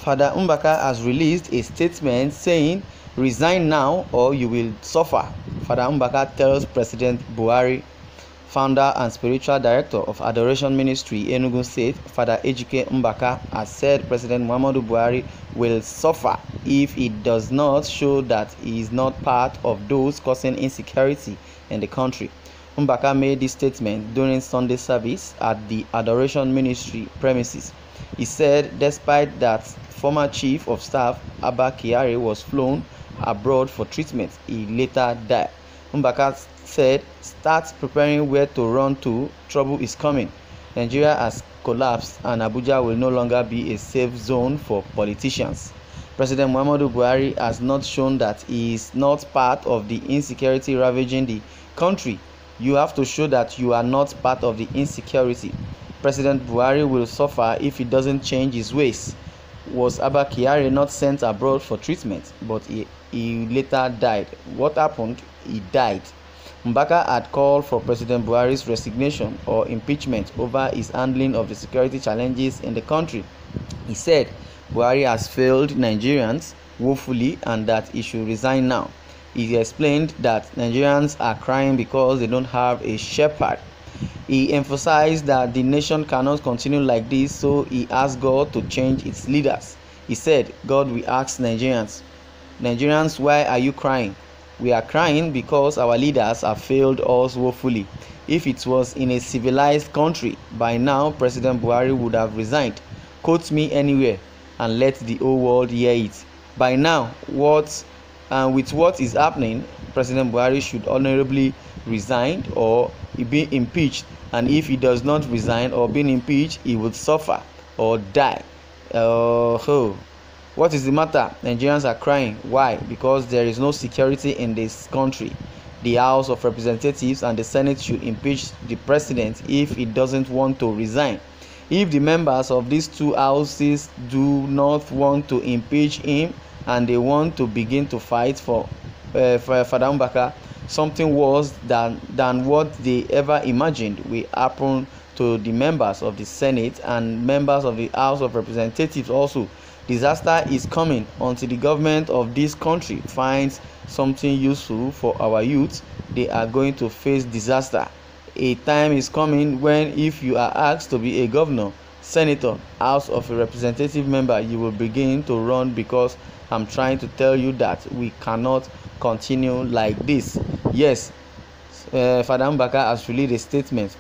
Father Mbaka has released a statement saying, "Resign now or you will suffer." Father Mbaka tells President Buhari. Founder and spiritual director of Adoration Ministry, Enugu State, Father Ejike Mbaka, has said President Muhammadu Buhari will suffer if he does not show that he is not part of those causing insecurity in the country. Mbaka made this statement during Sunday service at the Adoration Ministry premises. He said despite that former Chief of Staff Abba Kyari was flown abroad for treatment, he later died. Mbaka said, "Start preparing where to run to, trouble is coming. Nigeria has collapsed and Abuja will no longer be a safe zone for politicians." President Muhammadu Buhari has not shown that he is not part of the insecurity ravaging the country. You have to show that you are not part of the insecurity. President Buhari will suffer if he doesn't change his ways. Was Abba Kyari not sent abroad for treatment, but he later died? What happened? He died. Mbaka had called for President Buhari's resignation or impeachment over his handling of the security challenges in the country. He said Buhari has failed Nigerians woefully and that he should resign now. He explained that Nigerians are crying because they don't have a shepherd. He emphasized that the nation cannot continue like this, so he asked God to change its leaders. He said, "God will ask Nigerians, why are you crying? We are crying because our leaders have failed us woefully. If it was in a civilized country, by now President Buhari would have resigned. Quote me anywhere and let the whole world hear it. By now, with what is happening, President Buhari should honorably resign or be impeached, and if he does not resign or be impeached, he would suffer or die." What is the matter? Nigerians are crying. Why? Because there is no security in this country. The House of Representatives and the Senate should impeach the president if he doesn't want to resign. If the members of these two houses do not want to impeach him and they want to begin to fight for Father Mbaka, something worse than what they ever imagined will happen to the members of the Senate and members of the House of Representatives also. Disaster is coming until the government of this country finds something useful for our youth. They are going to face disaster. A time is coming when if you are asked to be a governor, senator, House of a Representative member, you will begin to run because I'm trying to tell you that we cannot continue like this. Yes, Father Mbaka has released a statement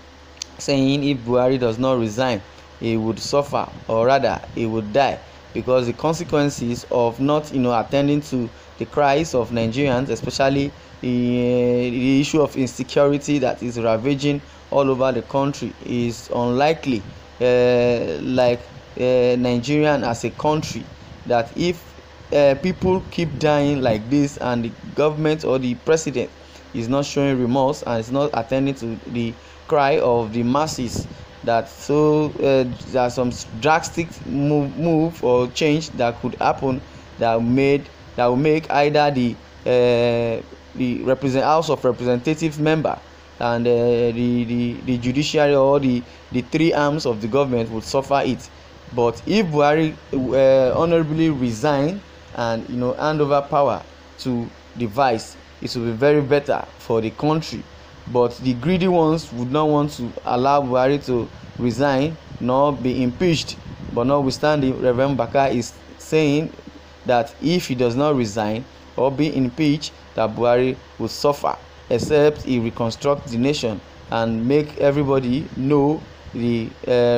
saying if Buhari does not resign, he would suffer, or rather he would die, because the consequences of not attending to the cries of Nigerians, especially the issue of insecurity that is ravaging all over the country, is unlikely like Nigerian as a country, that if people keep dying like this and the government or the president is not showing remorse and is not attending to the cry of the masses, that there's some drastic move or change that could happen that will make either the House of Representatives member and the judiciary or the three arms of the government would suffer it. But if Buhari honorably resign and hand over power to the vice, it will be very better for the country. But the greedy ones would not want to allow Buhari to resign nor be impeached. But notwithstanding, Reverend Mbaka is saying that if he does not resign or be impeached, that Buhari will suffer, except he reconstructs the nation and make everybody know the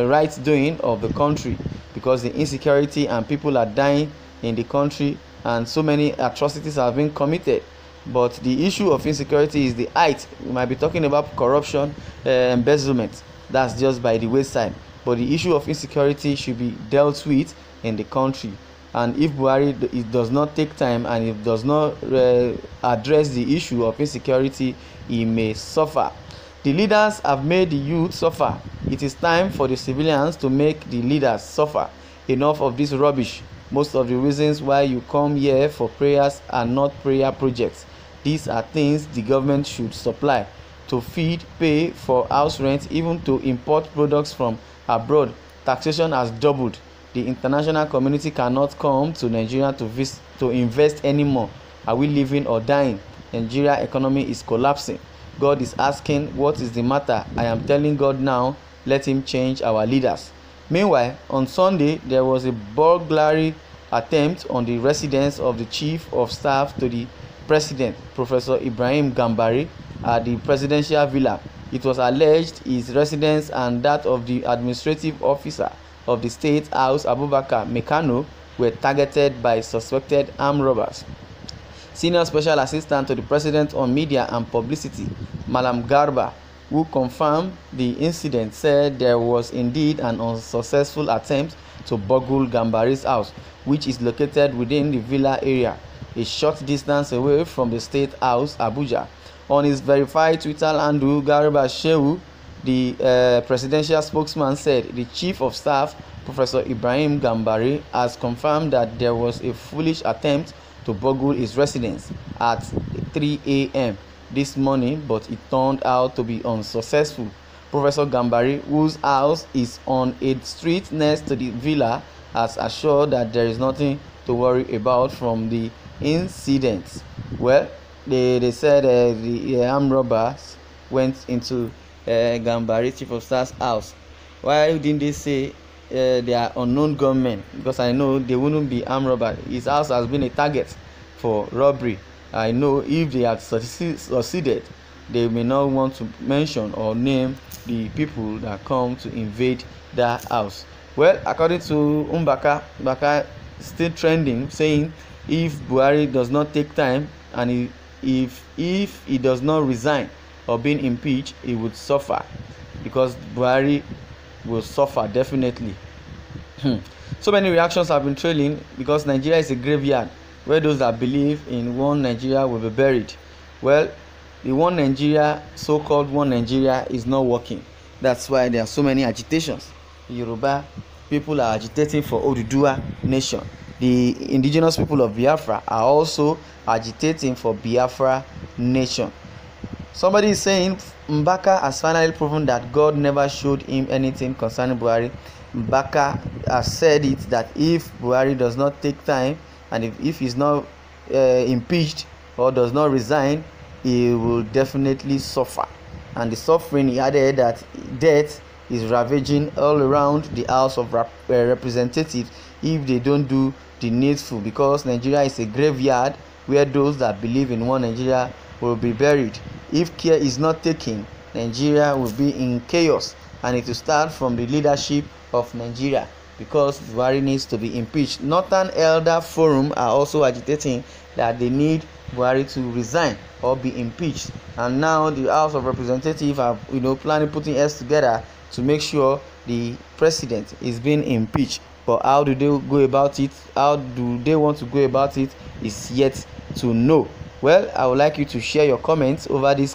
right doing of the country, because the insecurity and people are dying in the country and so many atrocities have been committed. But the issue of insecurity is the height. We might be talking about corruption, embezzlement. That's just by the wayside. But the issue of insecurity should be dealt with in the country. And if Buhari does not take time and it does not address the issue of insecurity, he may suffer. The leaders have made the youth suffer. It is time for the civilians to make the leaders suffer. Enough of this rubbish. Most of the reasons why you come here for prayers are not prayer projects. These are things the government should supply to feed, pay for house rent, even to import products from abroad. Taxation has doubled. The international community cannot come to Nigeria to invest anymore. Are we living or dying? Nigeria economy is collapsing. God is asking, what is the matter? I am telling God now, let him change our leaders. Meanwhile, on Sunday, there was a burglary attempt on the residence of the Chief of Staff to the President, Professor Ibrahim Gambari, at the presidential villa. It was alleged his residence and that of the administrative officer of the State House, Abubakar Mekano, were targeted by suspected armed robbers. Senior Special Assistant to the President on Media and Publicity, Malam Garba, who confirmed the incident, said there was indeed an unsuccessful attempt to burgle Gambari's house, which is located within the villa area, a short distance away from the State House, Abuja. On his verified Twitter handle, Garba Shehu, the presidential spokesman, said the Chief of Staff, Professor Ibrahim Gambari, has confirmed that there was a foolish attempt to burgle his residence at 3 a.m. this morning, but it turned out to be unsuccessful. Professor Gambari, whose house is on a street next to the villa, has assured that there is nothing to worry about from the incident. Well, they said the armed robbers went into Gambari, Chief of Staff's house. Why didn't they say they are unknown gunmen? Because I know they wouldn't be armed robbers. His house has been a target for robbery. I know if they had succeeded, they may not want to mention or name the people that come to invade that house. Well, according to Mbaka still trending, saying if Buhari does not take time and if he does not resign or being impeached, he would suffer, because Buhari will suffer definitely. So many reactions have been trailing because Nigeria is a graveyard where those that believe in one Nigeria will be buried. Well, the one Nigeria, so-called one Nigeria, is not working. That's why there are so many agitations. The Yoruba people are agitating for Oduduwa nation. The indigenous people of Biafra are also agitating for Biafra nation. Somebody is saying Mbaka has finally proven that God never showed him anything concerning Buhari. Mbaka has said it that if Buhari does not take time and if he's not impeached or does not resign, he will definitely suffer. And the suffering, he added that death is ravaging all around the House of Representatives if they don't do the needful, because Nigeria is a graveyard where those that believe in one Nigeria will be buried. If care is not taken, Nigeria will be in chaos, and it will start from the leadership of Nigeria, because Buhari needs to be impeached. Northern Elder Forum are also agitating that they need Buhari to resign or be impeached, and now the House of Representatives are planning putting heads together to make sure the president is being impeached. But how do they go about it? How do they want to go about it is yet to know. Well, I would like you to share your comments over these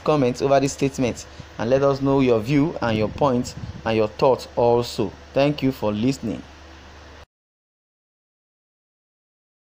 statements, and let us know your view and your points and your thoughts also. Thank you for listening.